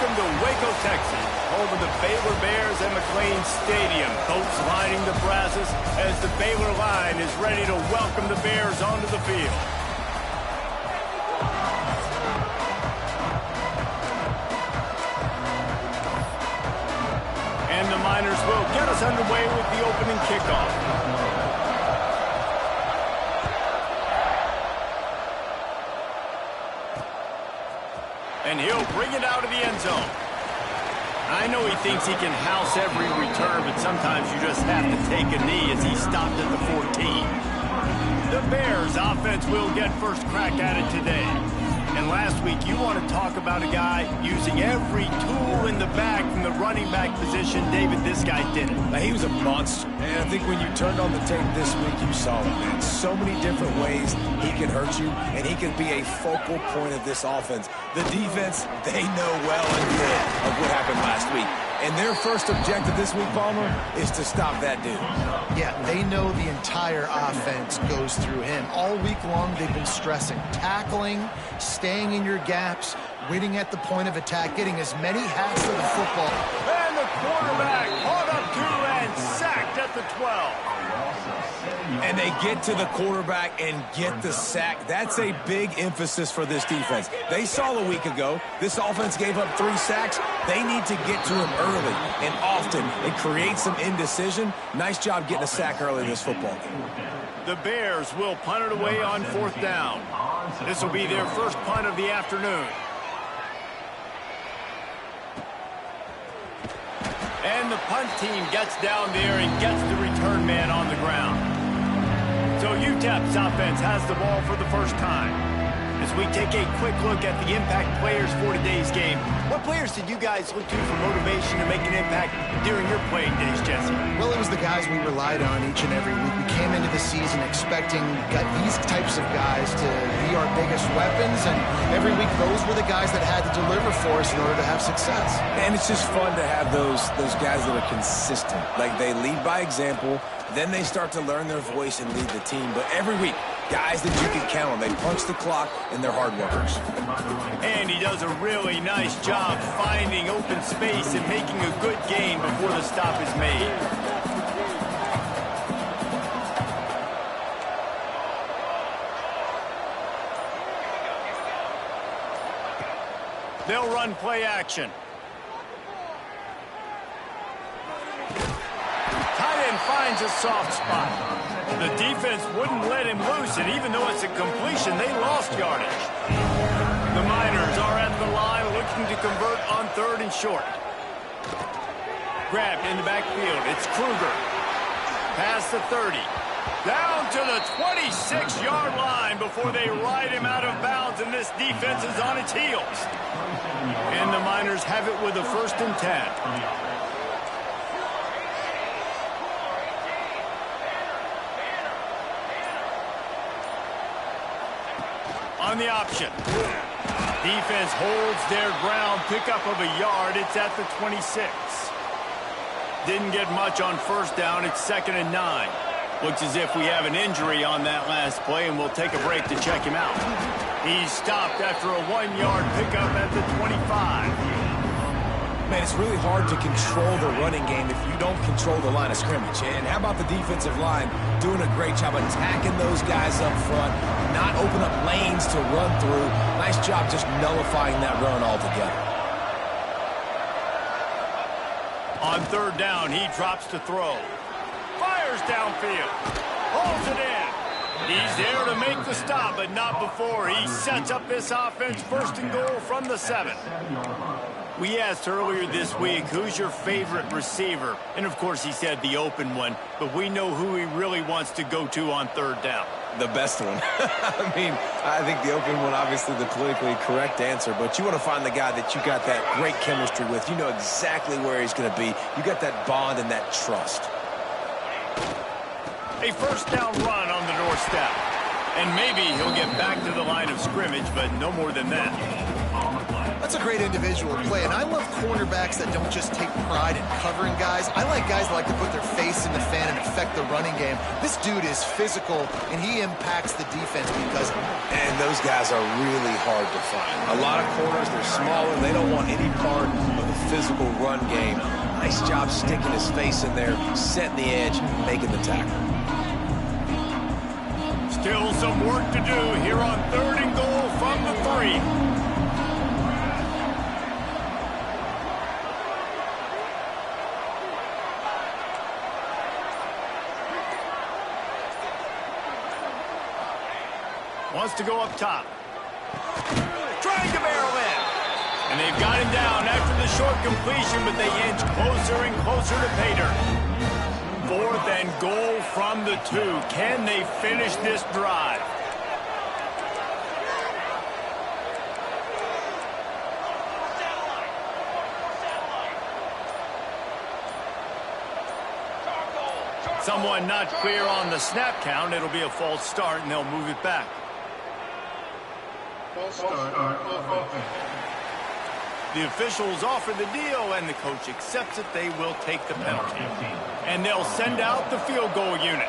Welcome to Waco, Texas, home of the Baylor Bears and McLean Stadium. Boats lining the brasses as the Baylor line is ready to welcome the Bears onto the field. And the Miners will get us underway with the opening kickoff. And he'll bring it out of the end zone. I know he thinks he can house every return, but sometimes you just have to take a knee as he stopped at the 14. The Bears offense will get first crack at it today. And last week, you want to talk about a guy using every tool in the bag from the running back position. David, this guy did it. He was a monster. And I think when you turned on the tape this week, you saw it, man. So many different ways he can hurt you, and he can be a focal point of this offense. The defense, they know well and good of what happened last week. And their first objective this week, Palmer, is to stop that dude. Yeah, they know the entire offense goes through him. All week long, they've been stressing tackling, staying in your gaps, winning at the point of attack, getting as many hats to the football. And the quarterback caught up to and sacked at the 12. And they get to the quarterback and get the sack. That's a big emphasis for this defense. They saw a week ago, this offense gave up 3 sacks. They need to get to him early and often and create some indecision. Nice job getting a sack early in this football game. The Bears will punt it away on 4th down. This will be their first punt of the afternoon. And the punt team gets down there and gets the return man on the ground. So UTEP's offense has the ball for the first time. As we take a quick look at the impact players for today's game, what players did you guys look to for motivation to make an impact during your playing days, Jesse? Well, it was the guys we relied on each and every week. We came into the season expecting these types of guys to be our biggest weapons, and every week those were the guys that had to deliver for us in order to have success. And it's just fun to have those guys that are consistent. Like, they lead by example, then they start to learn their voice and lead the team. But every week, guys that you can count on. They punch the clock, and they're hard workers. And he does a really nice job finding open space and making a good gain before the stop is made. They'll run play action. Tight end finds a soft spot. The defense wouldn't let him loose, and even though it's a completion, they lost yardage. The Miners are at the line looking to convert on 3rd and short. Grabbed in the backfield. It's Kruger. Past the 30. Down to the 26-yard line before they ride him out of bounds, and this defense is on its heels. And the Miners have it with a 1st and 10. On the option. Defense holds their ground, pickup of a yard. It's at the 26. Didn't get much on 1st down. It's 2nd and 9. Looks as if we have an injury on that last play, and we'll take a break to check him out. He's stopped after a 1-yard pickup at the 25. Man, it's really hard to control the running game if you don't control the line of scrimmage. And how about the defensive line doing a great job attacking those guys up front, not open up lanes to run through. Nice job just nullifying that run altogether. On 3rd down, he drops to throw. Fires downfield. Holds it in. He's there to make the stop, but not before. He sets up this offense 1st and goal from the 7. We asked earlier this week, who's your favorite receiver? And, of course, he said the open one, but we know who he really wants to go to on 3rd down. The best one. I mean, I think the open one, obviously the politically correct answer, but you want to find the guy that you got that great chemistry with. You know exactly where he's going to be. You got that bond and that trust. A 1st down run on the doorstep. And maybe he'll get back to the line of scrimmage, but no more than that. That's a great individual play, and I love cornerbacks that don't just take pride in covering guys. I like guys that like to put their face in the fan and affect the running game. This dude is physical, and he impacts the defense because of it. And those guys are really hard to find. A lot of corners, they're smaller. They don't want any part of the physical run game. Nice job sticking his face in there, setting the edge, making the tackle. Still some work to do here on 3rd and goal from the 3. Wants to go up top. Trying to barrel in. And they've got him down after the short completion, but they inch closer and closer to Pater. 4th and goal from the 2. Can they finish this drive? Someone not clear on the snap count. It'll be a false start, and they'll move it back. The officials offer the deal, and the coach accepts it. They will take the penalty. And they'll send out the field goal unit.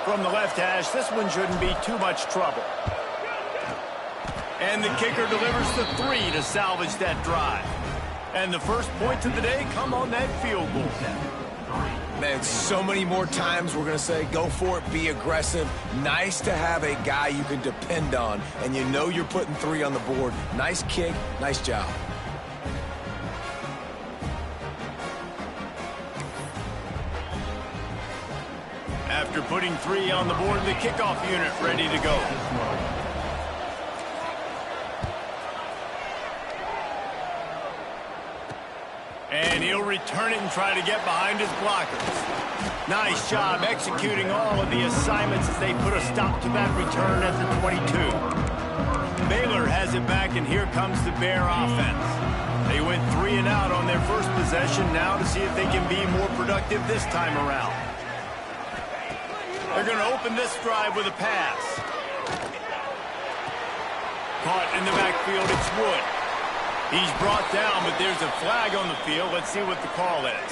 From the left hash, this one shouldn't be too much trouble. And the kicker delivers the 3 to salvage that drive. And the first points of the day come on that field goal. Man, so many more times we're going to say, go for it, be aggressive. Nice to have a guy you can depend on, and you know you're putting 3 on the board. Nice kick, nice job. After putting 3 on the board, the kickoff unit ready to go. And he'll return it and try to get behind his blockers. Nice job executing all of the assignments as they put a stop to that return at the 22. Baylor has it back, and here comes the Bear offense. They went 3 and out on their first possession, now to see if they can be more productive this time around. They're going to open this drive with a pass. Caught in the backfield, it's Wood. He's brought down, but there's a flag on the field. Let's see what the call is.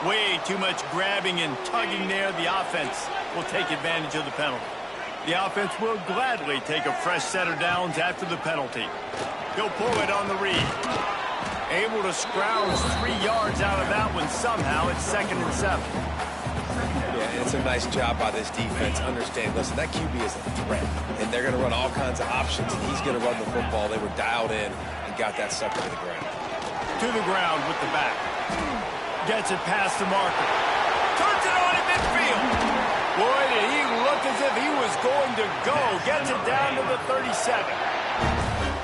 Way too much grabbing and tugging there. The offense will take advantage of the penalty. The offense will gladly take a fresh set of downs after the penalty. He'll pull it on the read. Able to scrounge 3 yards out of that one somehow. It's 2nd and 7. Yeah, it's a nice job by this defense. Understand, listen, that QB is a threat, and they're going to run all kinds of options, and he's going to run the football. They were dialed in and got that sucker to the ground. To the ground with the back. Gets it past the marker. Turns it on in midfield. Boy, did he look as if he was going to go. Gets it down to the 37.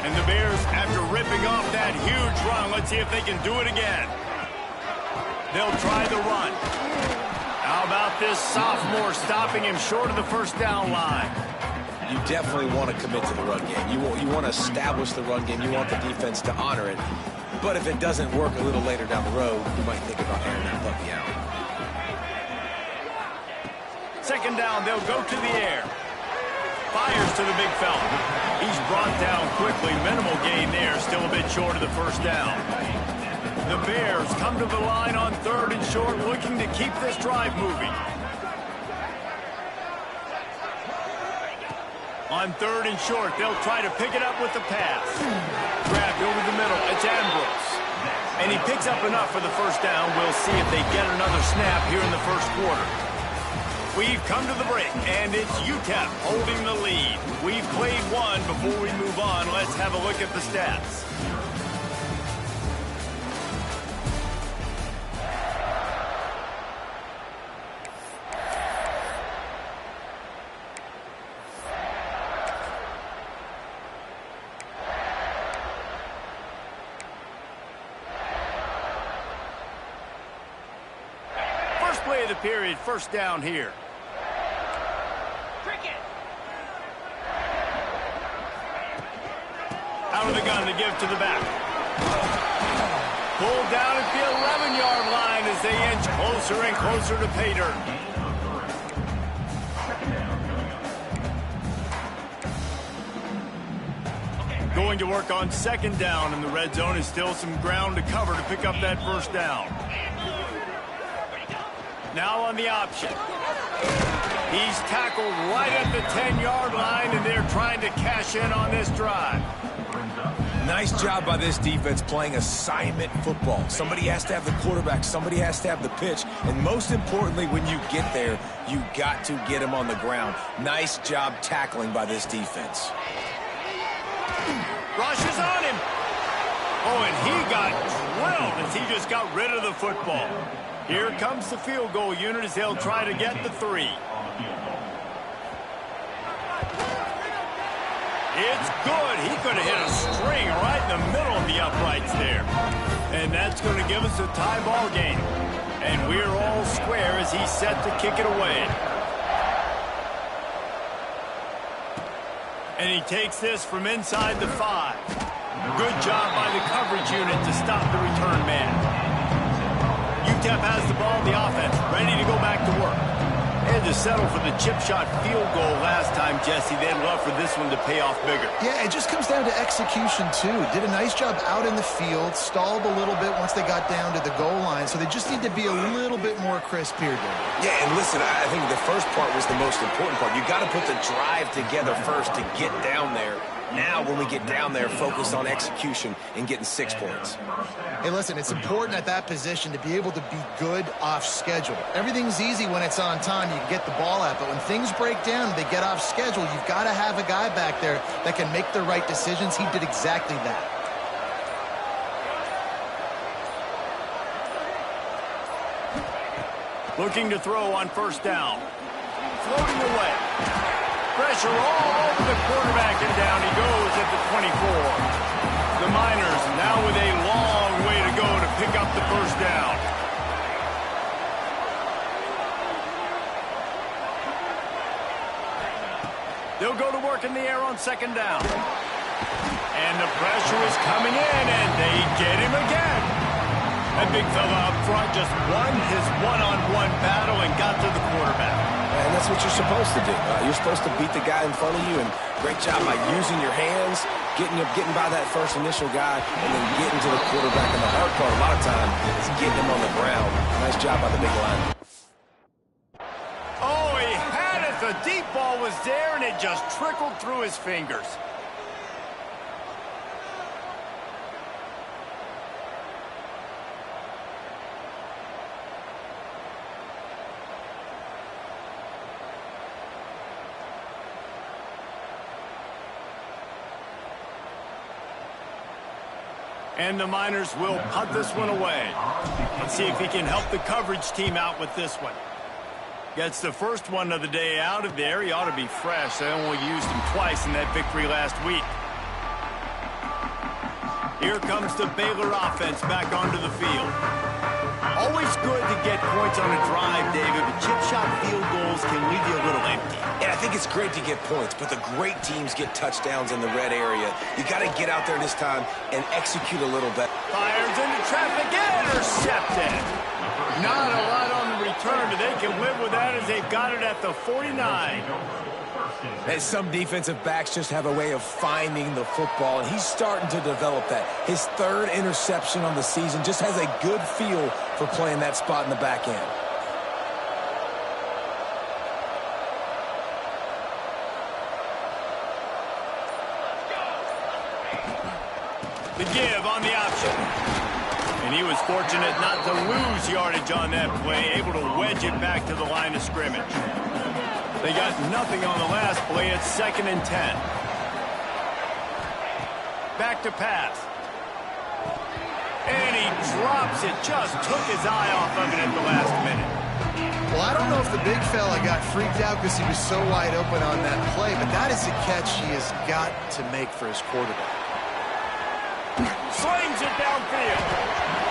And the Bears, after ripping off that huge run, let's see if they can do it again. They'll try the run. How about this sophomore stopping him short of the first down line? You definitely want to commit to the run game. You want to establish the run game. You want the defense to honor it. But if it doesn't work a little later down the road, you might think about airing that puppy out. 2nd down, they'll go to the air. Fires to the big fella. He's brought down quickly. Minimal gain there. Still a bit short of the first down. The Bears come to the line on 3rd and short, looking to keep this drive moving. On 3rd and short, they'll try to pick it up with the pass. Grabbed over the middle. It's Ambrose. And he picks up enough for the first down. We'll see if they get another snap here in the first quarter. We've come to the break, and it's UTEP holding the lead. We've played 1 before we move on. Let's have a look at the stats. Play of the period, first down here. Out of the gun to give to the back. Pulled down at the 11-yard line as they inch closer and closer to Pater. Going to work on second down, and the red zone is still some ground to cover to pick up that first down. Now on the option. He's tackled right at the 10-yard line, and they're trying to cash in on this drive. Nice job by this defense playing assignment football. Somebody has to have the quarterback, somebody has to have the pitch, and most importantly, when you get there, you got to get him on the ground. Nice job tackling by this defense. Rushes on him. Oh, and he got drilled as he just got rid of the football. Here comes the field goal unit as they'll try to get the 3. It's good. He could have hit a string right in the middle of the uprights there. And that's going to give us a tie ball game. And we're all square as he's set to kick it away. And he takes this from inside the 5. Good job by the coverage unit to stop the return man. UTEP has the ball in the offense, ready to go back to work. They had to settle for the chip shot field goal last time, Jesse. They'd love for this one to pay off bigger. Yeah, it just comes down to execution, too. Did a nice job out in the field, stalled a little bit once they got down to the goal line, so they just need to be a little bit more crisp here, Dave. Yeah, and listen, I think the first part was the most important part. You got to put the drive together first to get down there. Now, when we get down there, focus on execution and getting 6 points. Hey, listen, it's important at that position to be able to be good off schedule. Everything's easy when it's on time. You can get the ball out, but when things break down and they get off schedule, you've got to have a guy back there that can make the right decisions. He did exactly that. Looking to throw on first down. Floating away. Pressure all over the quarterback, and down he goes at the 24. The Miners now with a long way to go to pick up the first down. They'll go to work in the air on second down. And the pressure is coming in, and they get him again. That big fella up front just won his one-on-one battle and got to the quarterback. And that's what you're supposed to do. You're supposed to beat the guy in front of you, and great job by using your hands, getting by that first initial guy, and then getting to the quarterback. And the hard part, a lot of time, is getting him on the ground. Nice job by the big line. Oh, he had it. The deep ball was there, and it just trickled through his fingers. And the Miners will punt this one away. Let's see if he can help the coverage team out with this one. Gets the first one of the day out of there. He ought to be fresh. They only used him twice in that victory last week. Here comes the Baylor offense back onto the field. Always good to get points on a drive, David, but chip shot field goals can leave you a little empty. And I think it's great to get points, but the great teams get touchdowns in the red area. You got to get out there this time and execute a little bit. Fires into traffic, intercepted. Not a lot on the return, but they can live with that as they've got it at the 49. And some defensive backs just have a way of finding the football, and he's starting to develop that. His 3rd interception on the season, just has a good feel for playing that spot in the back end. The give on the option. And he was fortunate not to lose yardage on that play, able to wedge it back to the line of scrimmage. They got nothing on the last play. It's 2nd and 10. Back to pass. And he drops it. Just took his eye off of it at the last minute. Well, I don't know if the big fella got freaked out because he was so wide open on that play, but that is a catch he has got to make for his quarterback. Slings it downfield.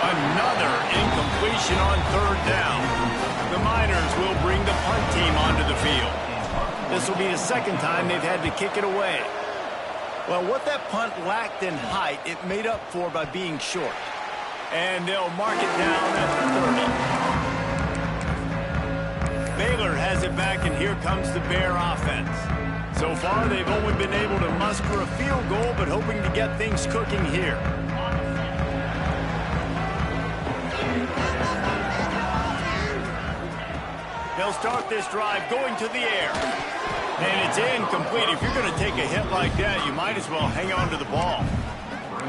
Another incompletion on 3rd down. The Miners will bring the punt team onto the field. This will be the 2nd time they've had to kick it away. Well, what that punt lacked in height, it made up for by being short. And they'll mark it down at the 30. Baylor has it back, and here comes the Bear offense. So far, they've only been able to muster a field goal, but hoping to get things cooking here. They'll start this drive going to the air. And it's incomplete. If you're going to take a hit like that, you might as well hang on to the ball.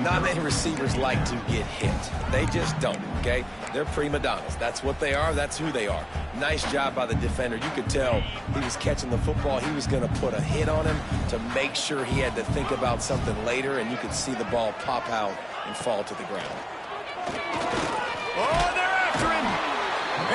Not many receivers like to get hit. They just don't, okay? They're prima donnas. That's what they are. That's who they are. Nice job by the defender. You could tell he was catching the football. He was going to put a hit on him to make sure he had to think about something later, and you could see the ball pop out and fall to the ground. Oh, they're after him!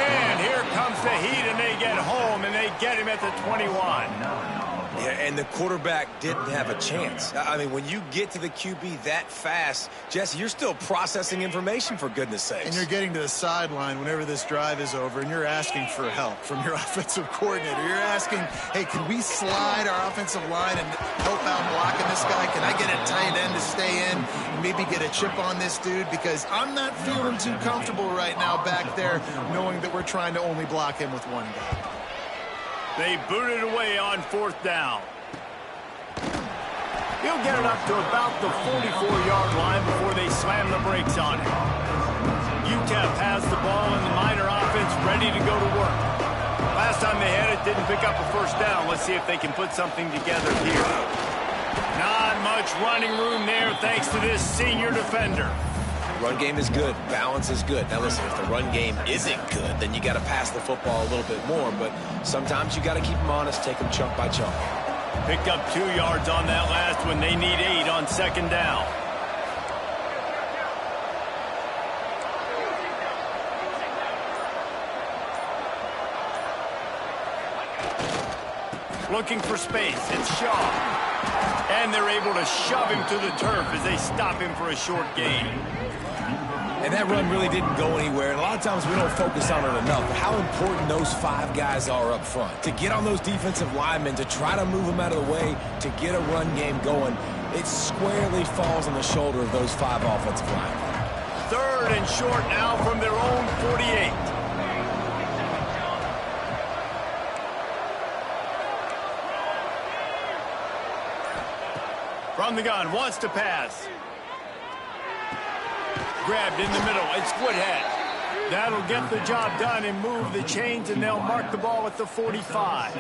And here comes the heat, and they get home, and they get him at the 21. Yeah, and the quarterback didn't have a chance. I mean, when you get to the QB that fast, Jesse, you're still processing information, for goodness sakes. And you're getting to the sideline whenever this drive is over, and you're asking for help from your offensive coordinator. You're asking, hey, can we slide our offensive line and help out blocking this guy? Can I get a tight end to stay in and maybe get a chip on this dude? Because I'm not feeling too comfortable right now back there knowing that we're trying to only block him with one guy. They boot it away on 4th down. He'll get it up to about the 44-yard line before they slam the brakes on him. UTEP has the ball and the Miner offense ready to go to work. Last time they had it, didn't pick up a 1st down. Let's see if they can put something together here. Not much running room there thanks to this senior defender. Run game is good. Balance is good. Now, listen, if the run game isn't good, then you got to pass the football a little bit more. But sometimes you got to keep them honest, take them chunk by chunk. Picked up 2 yards on that last one. They need 8 on 2nd down. Looking for space. It's Shaw. And they're able to shove him to the turf as they stop him for a short gain. And that run really didn't go anywhere. And a lot of times we don't focus on it enough. But how important those 5 guys are up front. To get on those defensive linemen, to try to move them out of the way, to get a run game going, it squarely falls on the shoulder of those 5 offensive linemen. 3rd and short now from their own 48. From the gun, wants to pass. Grabbed in the middle, it's Woodhead. That'll get the job done and move the chains, and they'll mark the ball at the 45.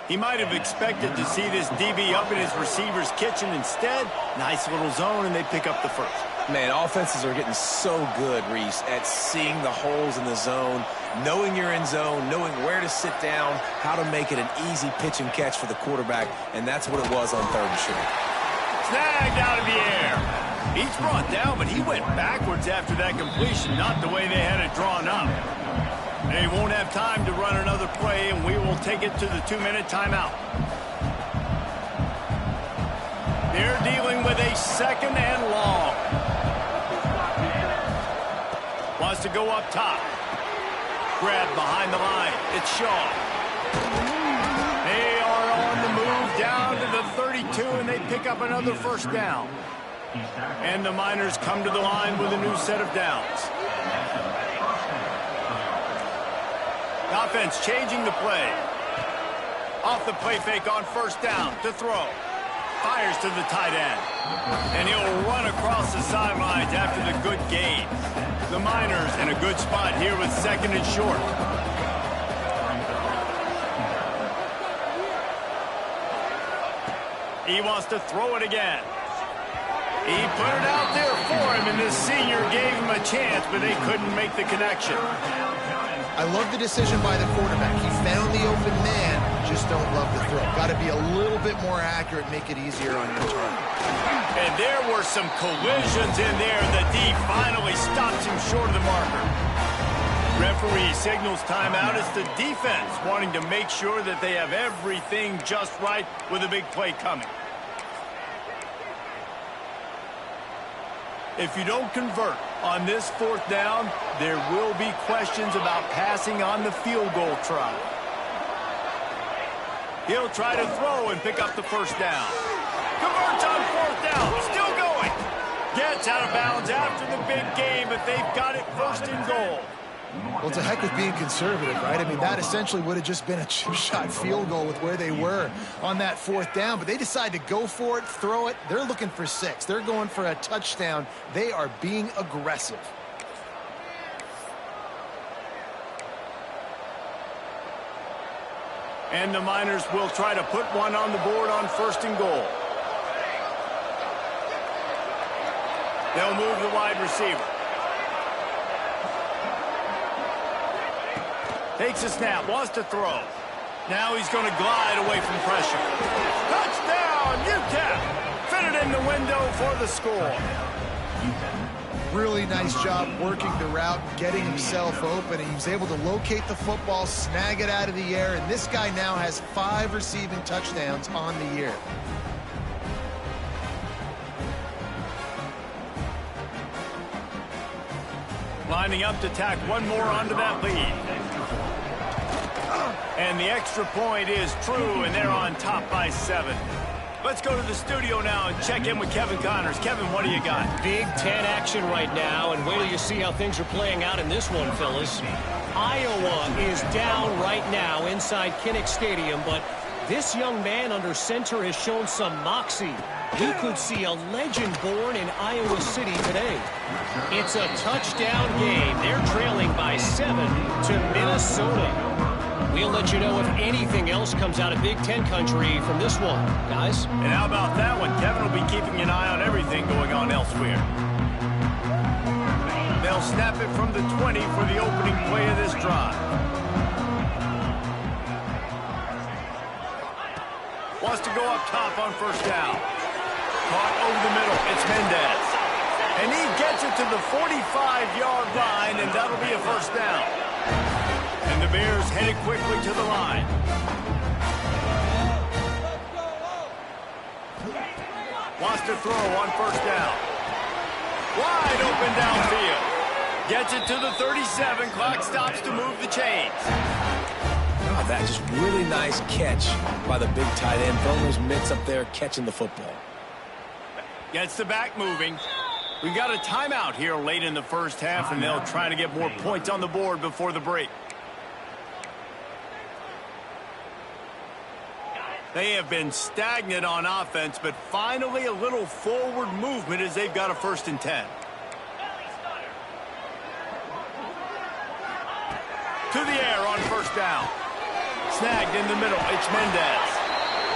He might have expected to see this DB up in his receiver's kitchen. Instead, nice little zone, and they pick up the 1st. Man, offenses are getting so good, Reese, at seeing the holes in the zone, knowing you're in zone, knowing where to sit down, how to make it an easy pitch and catch for the quarterback, and that's what it was on 3rd and short. Snagged out of the air. He's brought down, but he went backwards after that completion, not the way they had it drawn up. They won't have time to run another play, and we will take it to the 2-minute timeout. They're dealing with a 2nd and long. Wants to go up top. Grabbed behind the line. It's Shaw. They are on the move down to the 32, and they pick up another 1st down. And the Miners come to the line with a new set of downs. The offense changing the play. Off the play fake on 1st down to throw. Fires to the tight end. And he'll run across the sidelines after the good gain. The Miners in a good spot here with 2nd and short. He wants to throw it again. He put it out there for him, and this senior gave him a chance, but they couldn't make the connection. I love the decision by the quarterback. He found the open man, just don't love the throw. Got to be a little bit more accurate, make it easier on your target. And there were some collisions in there. The D finally stops him short of the marker. Referee signals timeout. It's the defense wanting to make sure that they have everything just right with a big play coming. If you don't convert on this 4th down, there will be questions about passing on the field goal try. He'll try to throw and pick up the 1st down. Converts on 4th down, still going. Gets out of bounds after the big game, but they've got it 1st and goal. Well, to heck with being conservative, right? I mean, that essentially would have just been a chip shot field goal with where they were on that 4th down. But they decide to go for it, throw it. They're looking for 6. They're going for a touchdown. They are being aggressive. And the Miners will try to put one on the board on 1st and goal. They'll move the wide receiver. Takes a snap, wants to throw. Now he's going to glide away from pressure. Touchdown, UTEP! Fitted in the window for the score. Really nice job working the route, getting himself open. He was able to locate the football, snag it out of the air, and this guy now has 5 receiving touchdowns on the year. Lining up to tack one more onto that lead. And the extra point is true, and they're on top by 7. Let's go to the studio now and check in with Kevin Connors. Kevin, what do you got? Big Ten action right now, and wait till you see how things are playing out in this one, fellas. Iowa is down right now inside Kinnick Stadium, but this young man under center has shown some moxie. We could see a legend born in Iowa City today. It's a touchdown game. They're trailing by 7 to Minnesota. We'll let you know if anything else comes out of Big Ten country from this one, guys. And how about that one? Kevin will be keeping an eye on everything going on elsewhere. They'll snap it from the 20 for the opening play of this drive. Wants to go up top on 1st down. Caught over the middle. It's Mendez. And he gets it to the 45-yard line, and that'll be a 1st down. And the Bears headed quickly to the line. Wants to throw on 1st down. Wide open downfield. Gets it to the 37. Clock stops to move the chains. Oh, that just really nice catch by the big tight end. Throwing those mitts up there, catching the football. Gets the back moving. We got a timeout here late in the 1st half, and they'll try to get more points on the board before the break. They have been stagnant on offense, but finally a little forward movement as they've got a 1st and 10. To the air on 1st down. Snagged in the middle. It's Mendez.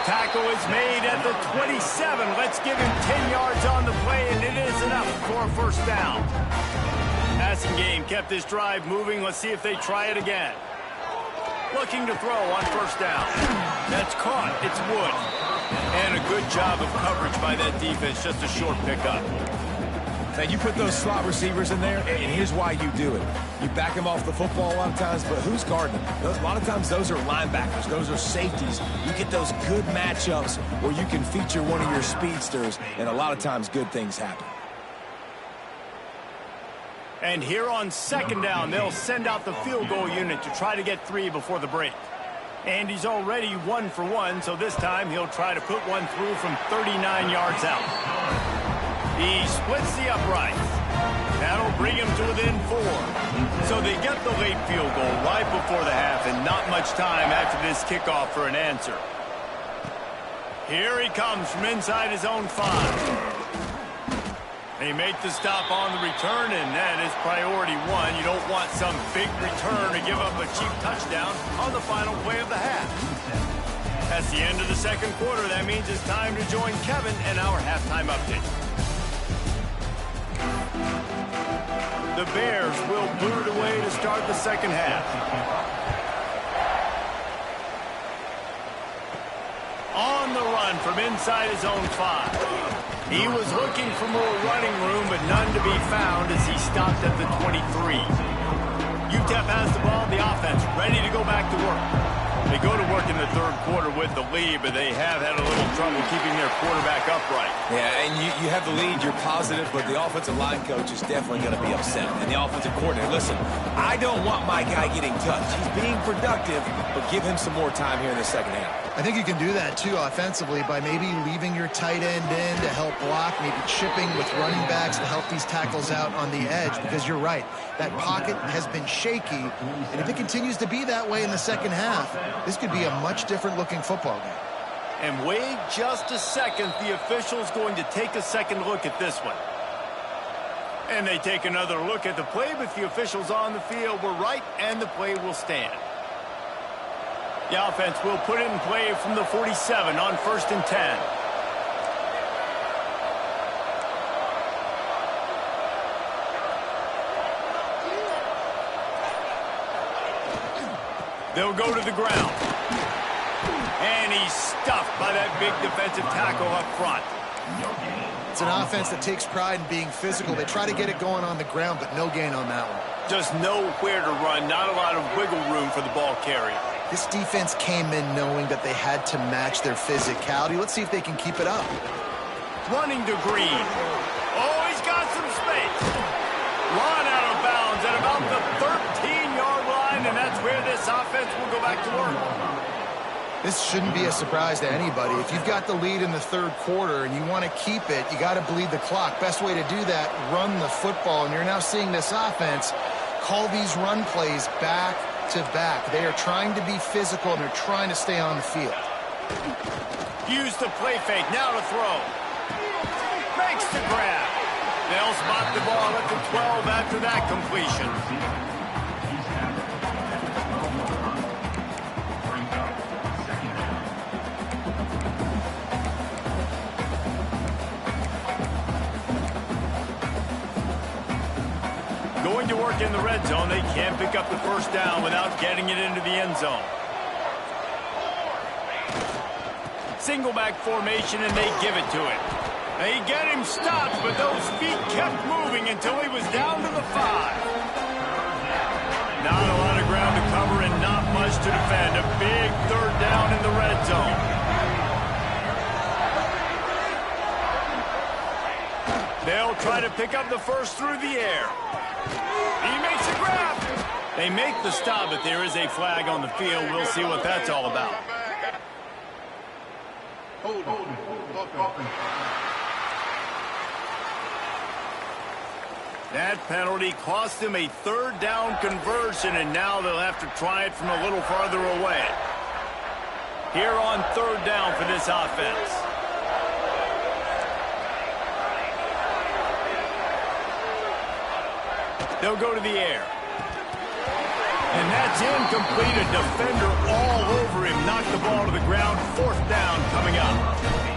Tackle is made at the 27. Let's give him 10 yards on the play, and it is enough for a 1st down. Passing game kept this drive moving. Let's see if they try it again. Looking to throw on 1st down. That's caught. It's Wood. And a good job of coverage by that defense. Just a short pickup. Now, you put those slot receivers in there, and here's why you do it. You back them off the football a lot of times, but who's guarding them? A lot of times those are linebackers. Those are safeties. You get those good matchups where you can feature one of your speedsters, and a lot of times good things happen. And here on 2nd down, they'll send out the field goal unit to try to get 3 before the break. And he's already 1 for 1, so this time he'll try to put one through from 39 yards out. He splits the uprights. That'll bring him to within 4. So they get the late field goal right before the half, and not much time after this kickoff for an answer. Here he comes from inside his own 5. They make the stop on the return, and that is priority 1. You don't want some big return to give up a cheap touchdown on the final play of the half. That's the end of the 2nd quarter. That means it's time to join Kevin and our halftime update. The Bears will boot it away to start the 2nd half. On the run from inside his own 5. He was looking for more running room, but none to be found as he stopped at the 23. UTEP has the ball, the offense ready to go back to work. They go to work in the 3rd quarter with the lead, but they have had a little trouble keeping their quarterback upright. Yeah, and you have the lead, you're positive, but the offensive line coach is definitely going to be upset. And the offensive coordinator, listen, I don't want my guy getting touched. He's being productive, but give him some more time here in the 2nd half. I think you can do that, too, offensively, by maybe leaving your tight end in to help block, maybe chipping with running backs to help these tackles out on the edge, because you're right. That pocket has been shaky, and if it continues to be that way in the second half, this could be a much different-looking football game. And wait just a second. The official's going to take a second look at this one. And they take another look at the play, but the officials on the field were right, and the play will stand. The offense will put it in play from the 47 on 1st and 10. They'll go to the ground. And he's stuffed by that big defensive tackle up front. It's an offense that takes pride in being physical. They try to get it going on the ground, but no gain on that one. Just nowhere to run, not a lot of wiggle room for the ball carrier. This defense came in knowing that they had to match their physicality. Let's see if they can keep it up. Running to Green. Oh, he's got some space. Run out of bounds at about the 13-yard line, and that's where this offense will go back to work. This shouldn't be a surprise to anybody. If you've got the lead in the third quarter and you want to keep it, you got to bleed the clock. Best way to do that, run the football. And you're now seeing this offense call these run plays back to back. They are trying to be physical, and they're trying to stay on the field. Use the play fake. Now to throw. Makes the grab. They'll spot the ball at the 12 after that completion. Going to work in the red zone. They can't pick up the first down without getting it into the end zone. Single back formation, and they give it to him. They get him stopped, but those feet kept moving until he was down to the 5. Not a lot of ground to cover and not much to defend. A big third down in the red zone. They'll try to pick up the first through the air. He makes a grab. They make the stop, but there is a flag on the field. We'll see what that's all about. That penalty cost them a third down conversion, and now they'll have to try it from a little farther away. Here on third down for this offense. They'll go to the air. And that's incomplete. A defender all over him. Knocked the ball to the ground. Fourth down coming up.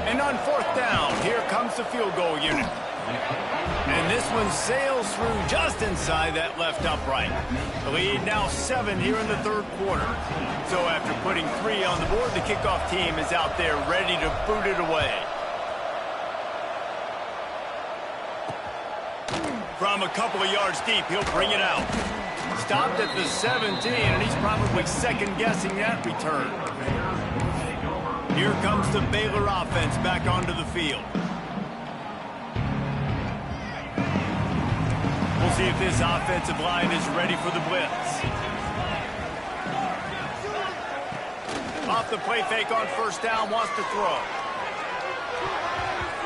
And on fourth down, here comes the field goal unit. And this one sails through just inside that left upright. The lead now 7 here in the third quarter. So after putting 3 on the board, the kickoff team is out there ready to boot it away. From a couple of yards deep, he'll bring it out. Stopped at the 17, and he's probably second-guessing that return. Here comes the Baylor offense back onto the field. We'll see if this offensive line is ready for the blitz. Off the play fake on first down, wants to throw.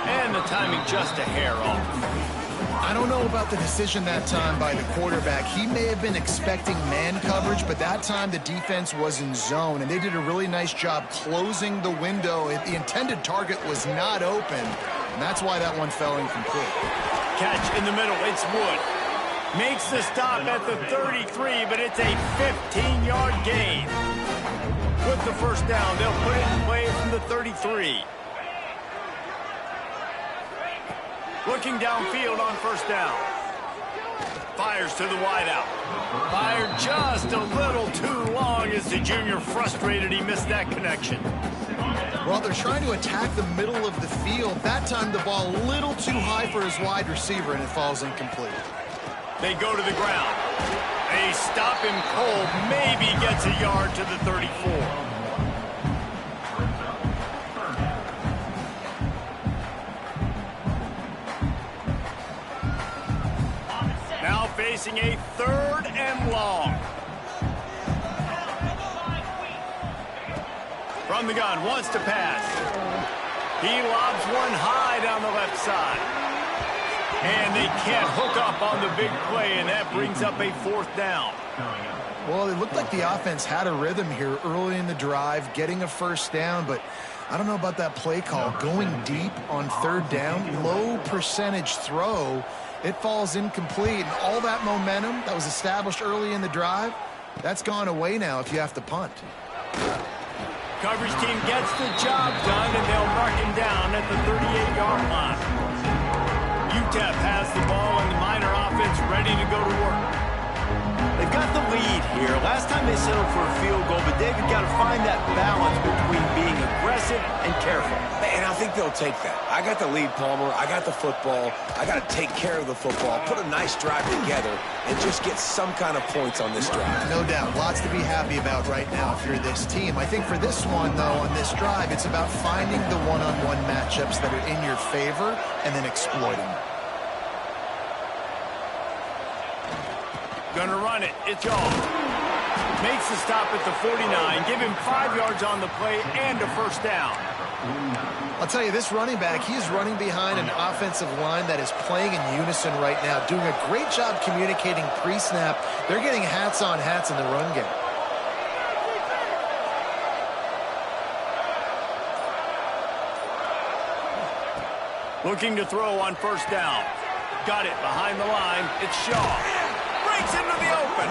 And the timing just a hair off. I don't know about the decision that time by the quarterback. He may have been expecting man coverage, but that time the defense was in zone, and they did a really nice job closing the window. The intended target was not open, and that's why that one fell incomplete. Catch in the middle. It's Wood. Makes the stop at the 33, but it's a 15-yard gain. With the first down, they'll put it in play from the 33. Looking downfield on first down. Fires to the wideout. Fired just a little too long as the junior frustrated he missed that connection. Well, they're trying to attack the middle of the field. That time the ball a little too high for his wide receiver, and it falls incomplete. They go to the ground. They stop him cold. Maybe gets a yard to the 34. Now facing a third and long. On the gun, wants to pass. He lobs one high down the left side. And they can't hook up on the big play, and that brings up a 4th down. Well, it looked like the offense had a rhythm here early in the drive, getting a 1st down, but I don't know about that play call. Going deep on 3rd down, low percentage throw, it falls incomplete, and all that momentum that was established early in the drive, that's gone away now if you have to punt. Coverage team gets the job done, and they'll mark him down at the 38-yard line. UTEP has the ball, and the Miner offense ready to go to work. They've got the lead here. Last time they settled for a field goal, but they've got to find that balance between being aggressive and careful. And I think they'll take that. I got the lead, Palmer. I got the football. I got to take care of the football, put a nice drive together, and just get some kind of points on this drive. No doubt. Lots to be happy about right now if you're this team. I think for this one, though, on this drive, it's about finding the one-on-one matchups that are in your favor and then exploiting them. Gonna run it. It's off. Makes the stop at the 49. Give him 5 yards on the play and a 1st down. I'll tell you, this running back, he's running behind an offensive line that is playing in unison right now, doing a great job communicating pre-snap. They're getting hats on hats in the run game. Looking to throw on 1st down. Got it behind the line. It's Shaw. Breaks into the open.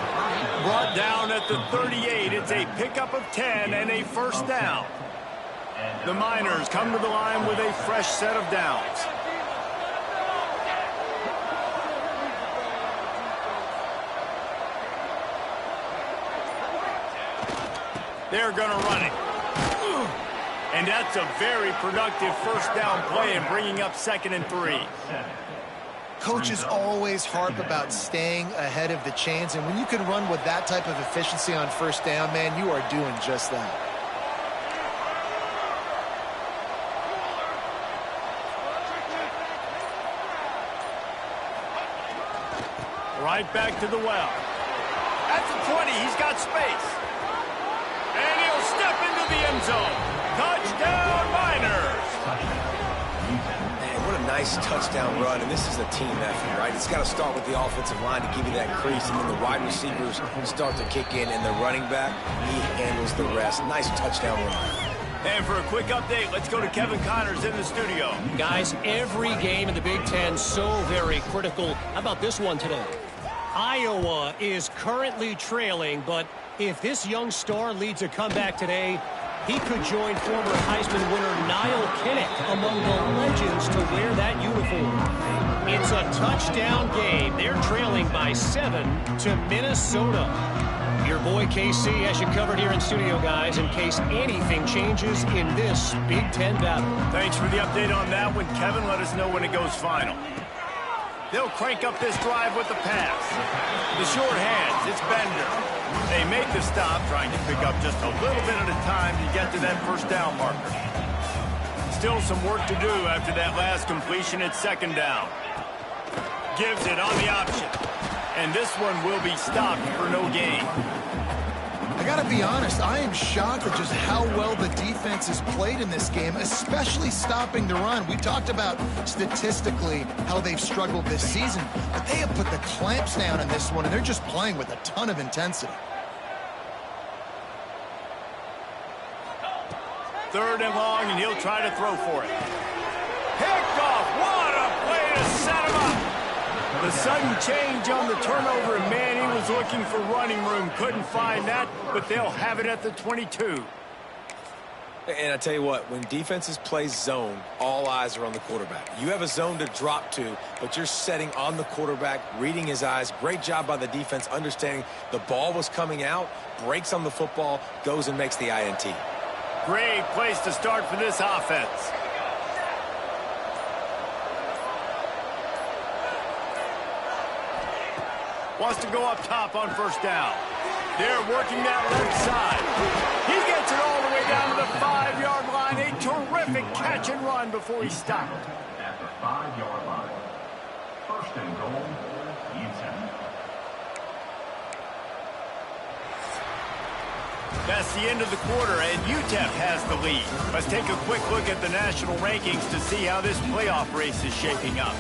Brought down at the 38. It's a pickup of 10 and a 1st down. The Miners come to the line with a fresh set of downs. They're going to run it. And that's a very productive 1st down play and bringing up 2nd and 3. Coaches always harp about staying ahead of the chains, and when you can run with that type of efficiency on 1st down, man, you are doing just that. Right back to the well. At the 20, he's got space. And he'll step into the end zone. Touchdown, Miners! Man, what a nice touchdown run, and this is a team effort, right? It's got to start with the offensive line to give you that crease, and then the wide receivers start to kick in, and the running back, he handles the rest. Nice touchdown run. And for a quick update, let's go to Kevin Connors in the studio. Guys, every game in the Big Ten so very critical. How about this one today? Iowa is currently trailing, but if this young star leads a comeback today, he could join former Heisman winner Niall Kinnick among the legends to wear that uniform. It's a touchdown game. They're trailing by 7 to Minnesota. Your boy KC has you covered here in studio, guys, in case anything changes in this Big Ten battle. Thanks for the update on that one, Kevin. Let us know when it goes final. They'll crank up this drive with the pass. The short hands, it's Bender. They make the stop, trying to pick up just a little bit at a time to get to that 1st down marker. Still some work to do after that last completion at 2nd down. Gives it on the option. And this one will be stopped for no gain. I got to be honest, I am shocked at just how well the defense has played in this game, especially stopping the run. We talked about statistically how they've struggled this season, but they have put the clamps down in this one, and they're just playing with a ton of intensity. 3rd and long, and he'll try to throw for it. Picked off. What a play to set him up. The sudden change on the turnover, and man, he was looking for running room. Couldn't find that, but they'll have it at the 22. And I tell you what, when defenses play zone, all eyes are on the quarterback. You have a zone to drop to, but you're setting on the quarterback, reading his eyes. Great job by the defense, understanding the ball was coming out, breaks on the football, goes and makes the INT. Great place to start for this offense. Wants to go up top on 1st down. They're working that left side. He gets it all the way down to the 5-yard line. A terrific catch and run before he stopped. At the 5-yard line. 1st and goal, UTEP. That's the end of the quarter, and UTEP has the lead. Let's take a quick look at the national rankings to see how this playoff race is shaping up.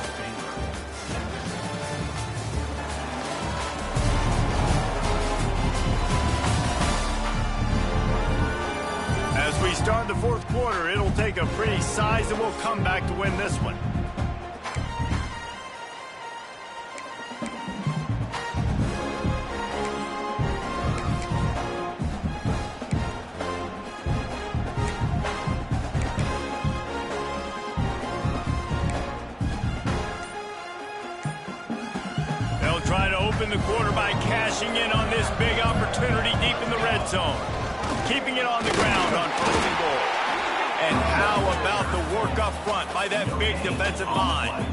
As we start the fourth quarter, it'll take a pretty sizable comeback to win this one. They'll try to open the quarter by cashing in on this big opportunity deep in the red zone. Keeping it on the ground on first and goal. And how about the work up front by that big defensive line?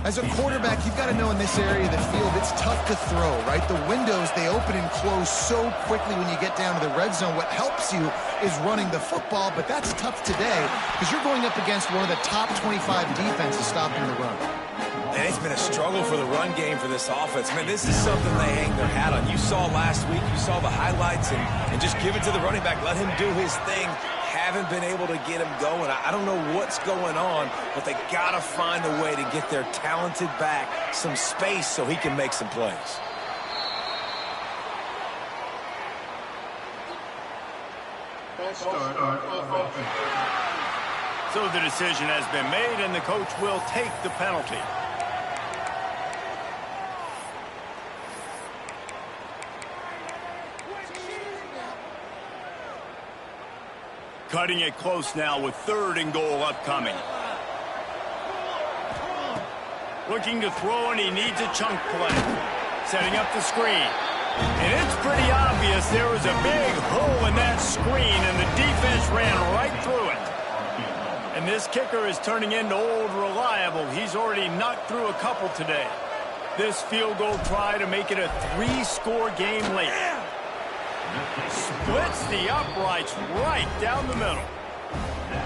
As a quarterback, you've got to know in this area of the field, it's tough to throw, right? The windows, they open and close so quickly when you get down to the red zone. What helps you is running the football, but that's tough today because you're going up against one of the top 25 defenses stopping the run. And it's been a struggle for the run game for this offense. Man, this is something they hang their hat on. You saw last week, you saw the highlights, and just give it to the running back. Let him do his thing. Haven't been able to get him going. I don't know what's going on, but they got to find a way to get their talented back some space so he can make some plays. So the decision has been made, and the coach will take the penalty. Cutting it close now with third and goal upcoming. Looking to throw, and he needs a chunk play. Setting up the screen. And it's pretty obvious there was a big hole in that screen, and the defense ran right through it. And this kicker is turning into old reliable. He's already knocked through a couple today. This field goal try to make it a 3-score game late. Splits the uprights right down the middle.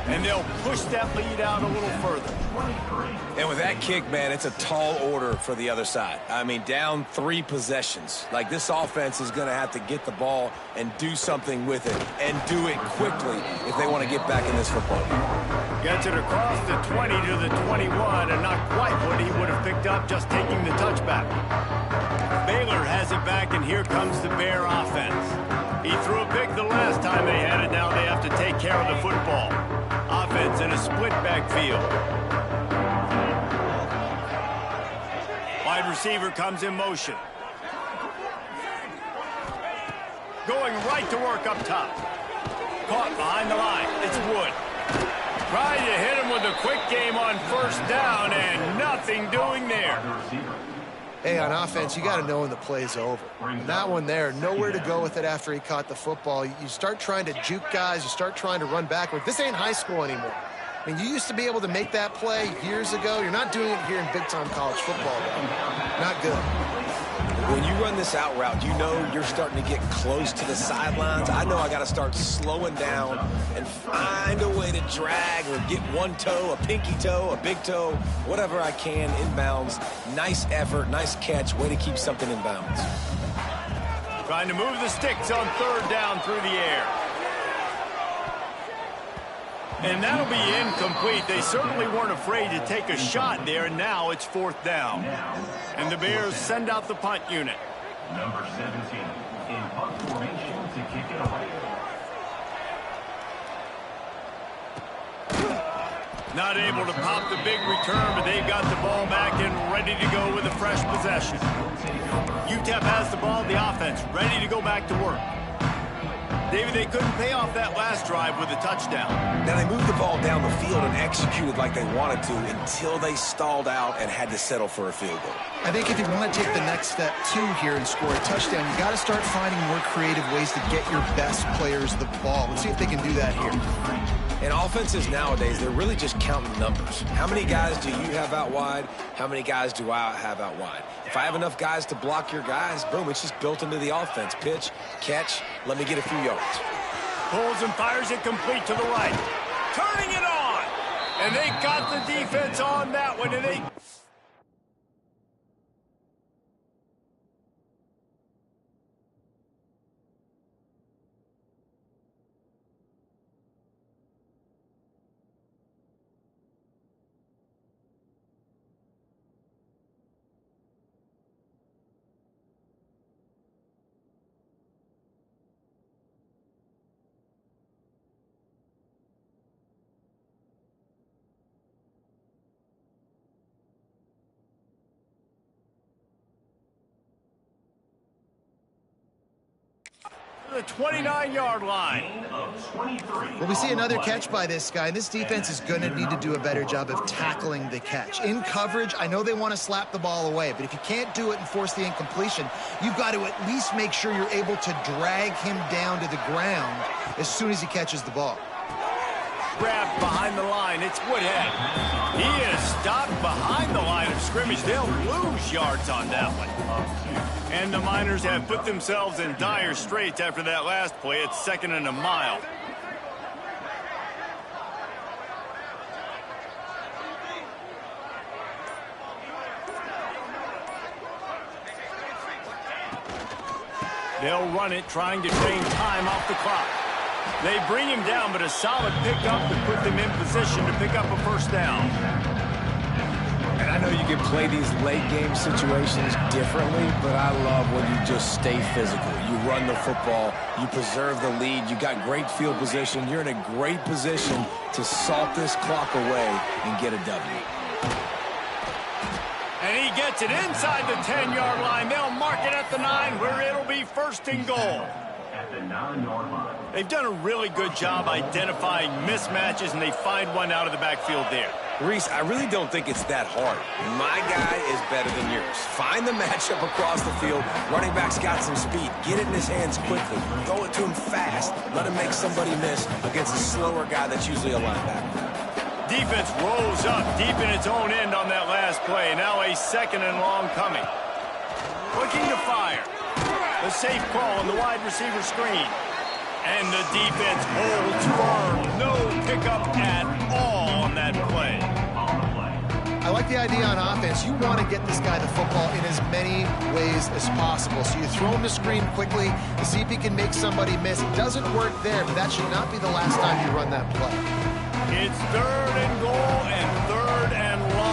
And they'll push that lead out a little further. And with that kick, man, it's a tall order for the other side. I mean, down 3 possessions. Like, this offense is going to have to get the ball and do something with it, and do it quickly if they want to get back in this football game. Gets it across the 20 to the 21, and not quite what he would have picked up just taking the touchback. Baylor has it back, and here comes the Bear offense. He threw a pick the last time they had it. Now they have to take care of the football. Offense in a split backfield. Wide receiver comes in motion. Going right to work up top. Caught behind the line. It's Wood. Trying to hit him with a quick game on first down, and nothing doing there. Hey, on offense, you got to know when the play's over. That one there, nowhere to go with it after he caught the football. You start trying to juke guys. You start trying to run backward. This ain't high school anymore. I mean, you used to be able to make that play years ago. You're not doing it here in big-time college football, though. Not good. When you run this out route, you know you're starting to get close to the sidelines. I know I got to start slowing down and find a way to drag or get one toe, a pinky toe, a big toe, whatever I can inbounds. Nice effort, nice catch, way to keep something in bounds. Trying to move the sticks on third down through the air. And that'll be incomplete. They certainly weren't afraid to take a shot there, and now it's fourth down. And the Bears send out the punt unit. Number 17 in punt formation to kick it away. Not able to pop the big return, but they've got the ball back and ready to go with a fresh possession. UTEP has the ball, the offense ready to go back to work. David, they couldn't pay off that last drive with a touchdown. Now, they moved the ball down the field and executed like they wanted to until they stalled out and had to settle for a field goal. I think if you want to take the next step, too, here and score a touchdown, you got to start finding more creative ways to get your best players the ball. Let's see if they can do that here. In offenses nowadays, they're really just counting numbers. How many guys do you have out wide? How many guys do I have out wide? If I have enough guys to block your guys, boom, it's just built into the offense. Pitch, catch, let me get a few yards. Pulls and fires it complete to the right. Turning it on! And they got the defense on that one, and they... the 29-yard line. Gain of 23. Well, we see another catch by this guy. This defense is going to need to do a better job of tackling the catch. In coverage, I know they want to slap the ball away, but if you can't do it and force the incompletion, you've got to at least make sure you're able to drag him down to the ground as soon as he catches the ball. Grabbed behind the line. It's Woodhead. He is stopped behind the line of scrimmage. They'll lose yards on that one. And the Miners have put themselves in dire straits after that last play. It's 2nd and a mile. They'll run it, trying to drain time off the clock. They bring him down, but a solid pickup to put them in position to pick up a first down. And I know you can play these late-game situations differently, but I love when you just stay physical. You run the football, you preserve the lead, you got great field position. You're in a great position to salt this clock away and get a W. And he gets it inside the 10-yard line. They'll mark it at the 9, where it'll be 1st and goal. At the 9-yard line. They've done a really good job identifying mismatches, and they find one out of the backfield there. Reese, I really don't think it's that hard. My guy is better than yours. Find the matchup across the field. Running back's got some speed. Get it in his hands quickly. Throw it to him fast. Let him make somebody miss against a slower guy that's usually a linebacker. Defense rolls up deep in its own end on that last play. Now a 2nd and long coming. Looking to fire. The safe call on the wide receiver screen. And the defense holds firm. No pickup at all on that play. I like the idea on offense. You want to get this guy the football in as many ways as possible. So you throw him the screen quickly to see if he can make somebody miss. It doesn't work there, but that should not be the last time you run that play. It's 3rd and goal and 3rd and long.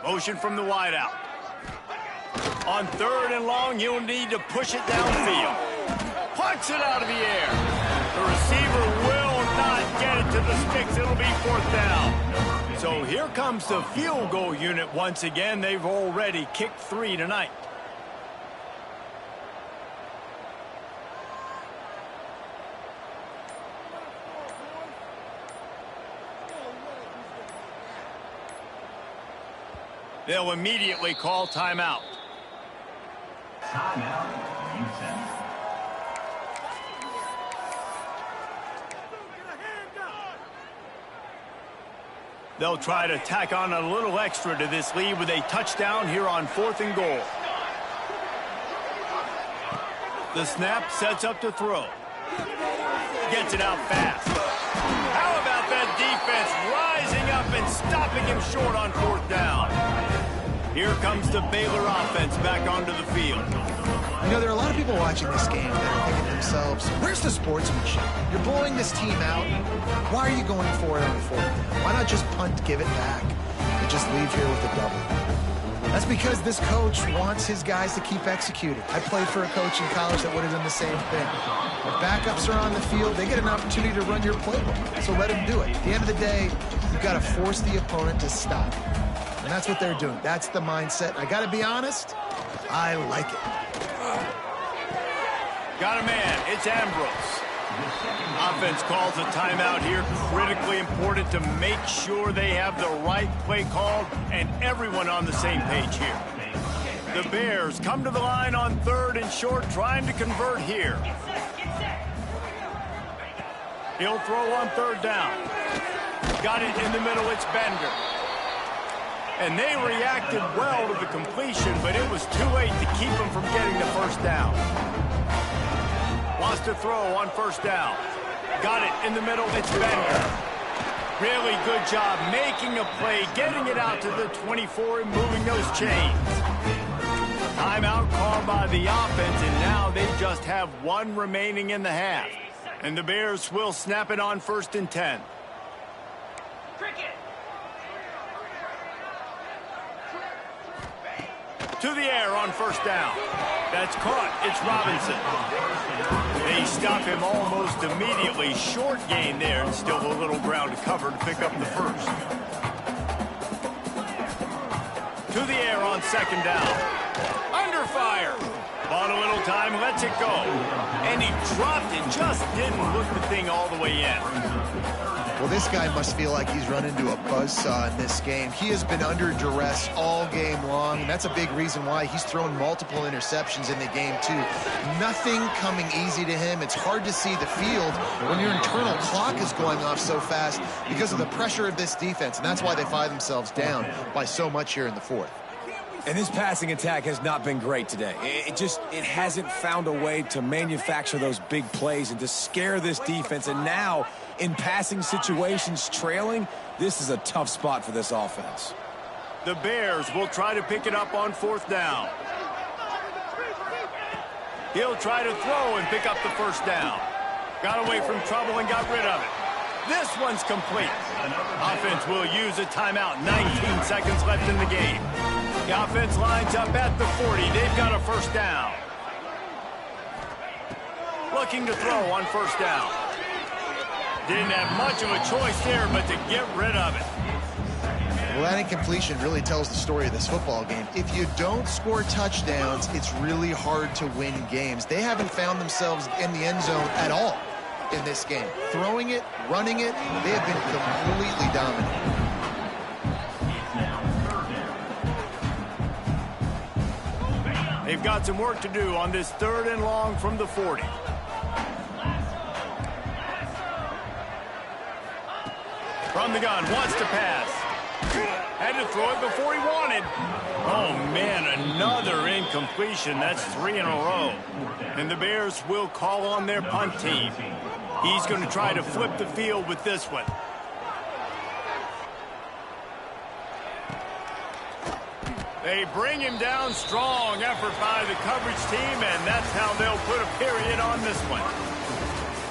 Motion from the wideout. On 3rd and long, he'll need to push it downfield. Punts it out of the air. The receiver will not get it to the sticks. It'll be 4th down. So here comes the field goal unit once again. They've already kicked 3 tonight. They'll immediately call timeout. Timeout, Houston. They'll try to tack on a little extra to this lead with a touchdown here on 4th and goal. The snap sets up to throw. Gets it out fast. How about that defense rising up and stopping him short on 4th down? Here comes the Baylor offense back onto the field. You know, there are a lot of people watching this game that are thinking to themselves, where's the sportsmanship? You're blowing this team out. Why are you going for it on 4th down? Why not just punt, give it back, and just leave here with a double? That's because this coach wants his guys to keep executing. I played for a coach in college that would have done the same thing. If backups are on the field, they get an opportunity to run your playbook, so let them do it. At the end of the day, you've got to force the opponent to stop. And that's what they're doing. That's the mindset. I got to be honest, I like it. Got a man. It's Ambrose. Offense calls a timeout here. Critically important to make sure they have the right play called and everyone on the same page here. The Bears come to the line on 3rd and short, trying to convert here. He'll throw on 3rd down. Got it in the middle. It's Bender. And they reacted well to the completion, but it was too late to keep them from getting the 1st down. Lost a throw on 1st down. Got it in the middle. It's Bender. Really good job making a play, getting it out to the 24 and moving those chains. Timeout called by the offense, and now they just have 1 remaining in the half. And the Bears will snap it on 1st and 10. To the air on 1st down. That's caught. It's Robinson. They stop him almost immediately. Short gain there, and still a little ground to cover to pick up the 1st. To the air on 2nd down. Under fire. Bought a little time, lets it go. And he dropped it, just didn't look the thing all the way in. Well, this guy must feel like he's run into a buzzsaw in this game. He has been under duress all game long, and that's a big reason why he's thrown multiple interceptions in the game, too. Nothing coming easy to him. It's hard to see the field when your internal clock is going off so fast because of the pressure of this defense, and that's why they find themselves down by so much here in the 4th. And this passing attack has not been great today. It hasn't found a way to manufacture those big plays and to scare this defense. And now, in passing situations trailing, this is a tough spot for this offense. The Bears will try to pick it up on 4th down. He'll try to throw and pick up the 1st down. Got away from trouble and got rid of it. This one's complete. Offense will use a timeout. 19 seconds left in the game. The offense lines up at the 40. They've got a 1st down. Looking to throw on 1st down. Didn't have much of a choice there, but to get rid of it. Well, that incompletion really tells the story of this football game. If you don't score touchdowns, it's really hard to win games. They haven't found themselves in the end zone at all in this game. Throwing it, running it, they have been completely dominant. They've got some work to do on this 3rd and long from the 40. From the gun, wants to pass. Had to throw it before he wanted. Oh, man, another incompletion. That's 3 in a row. And the Bears will call on their punt team. He's going to try to flip the field with this one. They bring him down strong. Effort by the coverage team, and that's how they'll put a period on this one.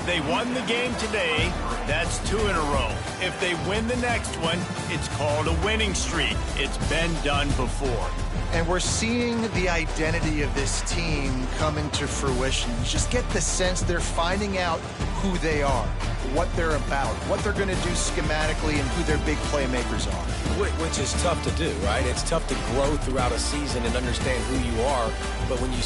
They won the game today. That's 2 in a row. If they win the next one, it's called a winning streak. It's been done before. And we're seeing the identity of this team come into fruition. You just get the sense they're finding out who they are, what they're about, what they're going to do schematically, and who their big playmakers are. Which is tough to do, right? It's tough to grow throughout a season and understand who you are, but when you